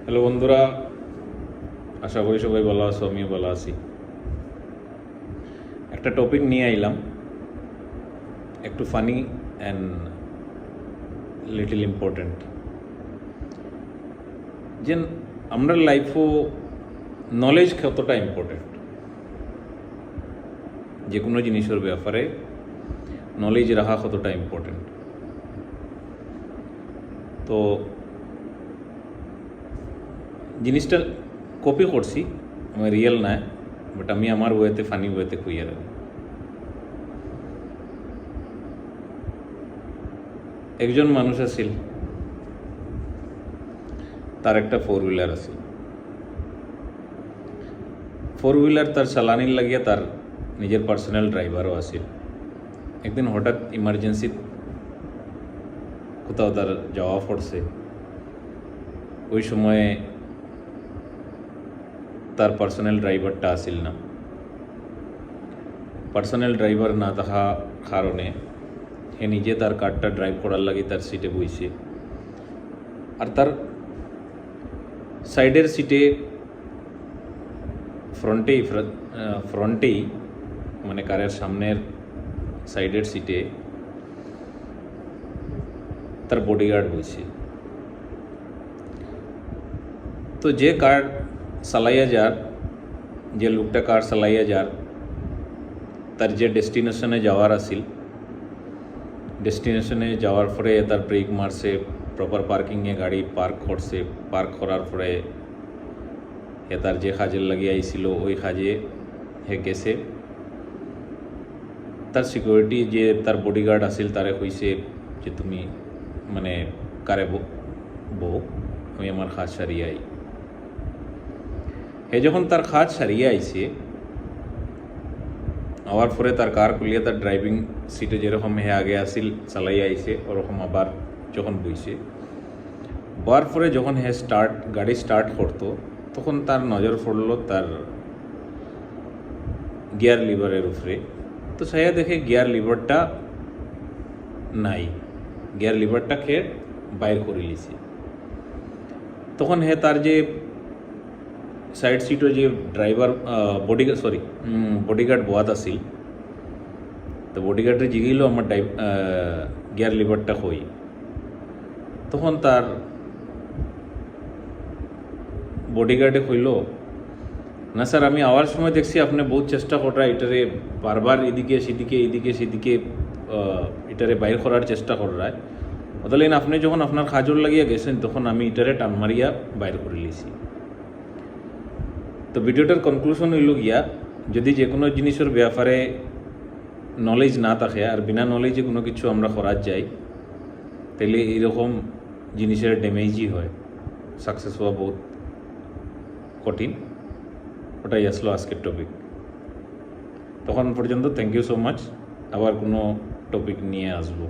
Hello বন্ধুরা, আশা করি সবাই ভালো আছো, আমিও ভালো আছি। একটা টপিক নিয়ে আইলাম, একটু ফানি অ্যান্ড লিটল ইম্পর্টেন্ট। যে আমরা লাইফও নলেজ কতটা ইম্পর্টেন্ট, যে কোনো জিনিসের ব্যাপারে নলেজ রাখা কতটা ইম্পর্টেন্ট। তো জিনিসটা কপি করছি, আমি রিয়েল না, বাট আমি আমার ওয়েতে ফানি ওয়েতে কইয়া রাখি। একজন মানুষ আছিল, তার একটা 4 হুইলার আছে। 4 হুইলার তার চালানির লাগিয়ে তার নিজের পার্সোনাল ড্রাইভারও আছিল। একদিন হঠাৎ ইমার্জেন্সি কোথাও তার যাওয়া পড়ছে, ওই সময়ে তার পার্সোনাল ড্রাইভারটা আসিল না। পার্সোনাল ড্রাইভার না থাকা কারণে হে নিজে তার কারটা ড্রাইভ করার লাগে তার সিটে বইছে, আর তার সাইডের সিটে ফ্রন্টেই মানে কারের সামনের সাইডের সিটে তার বডিগার্ড বইছে। তো যে কার চালাইয়া যার, যে লোকটা কার চালাইয়া যার, তার যে ডেস্টিনেশনে যাওয়ার আছিল, ডেস্টিনেশনে যাওয়ার পরে তার ব্রেক মারছে, প্রপার পার্কিংয়ে গাড়ি পার্ক করছে। পার্ক করার পরে হে তার যে কাজের লাগিয়ে আইছিল ওই কাজে হে গেছে। তার সিকিউরিটি যে তার বডিগার্ড আছিল তারে কইছে যে তুমি মানে কারে বউ, আমি আমার কাজ সারিয়ে আই। হে যখন তার কাজ সারিয়ে আইছে, আওয়ার পরে তার কার খুলিয়ে তার ড্রাইভিং সিটে যেরকম হে আগে আসিল চালাইয়া আইছে, ওরকম আবার যখন বইছে, বয়ার পরে যখন হে গাড়ি স্টার্ট করতো, তখন তার নজর পড়লো তার গিয়ার লিভারের উপরে। তো সাইয়া দেখে গিয়ার লিভারটা নাই, গিয়ার লিভারটা খেয়ে বাইর করে লিছে। তখন হে তার যে সাইড সিটও যে ড্রাইভার বডিগার্ড বোয়াত আছিল, তো বডিগার্ডে জিগিল আমার গিয়ার লিভারটা হই। তখন তার বডিগার্ডে কইল, না স্যার, আমি আওয়ার সময় দেখছি আপনি বহুত চেষ্টা করা এটারে বারবার এদিকে সেদিকে এটারে বাইর করার চেষ্টা করায়, অতলেন আপনি যখন আপনার কাজর লাগিয়া গেছেন তখন আমি এটারে টান মারিয়া বাইর করে লিছি। তো ভিডিওটার কনক্লুশন হইল গিয়া, যদি যে কোনো জিনিসের ব্যাপারে নলেজ না থাকে আর বিনা নলেজে কোনো কিছু আমরা করার যাই, তাহলে এইরকম জিনিসের ড্যামেজই হয়, সাকসেস হওয়া বহুত কঠিন। ওটাই আসলো আজকের টপিক। তখন পর্যন্ত থ্যাংক ইউ সো মাচ, আবার কোনো টপিক নিয়ে আসবো।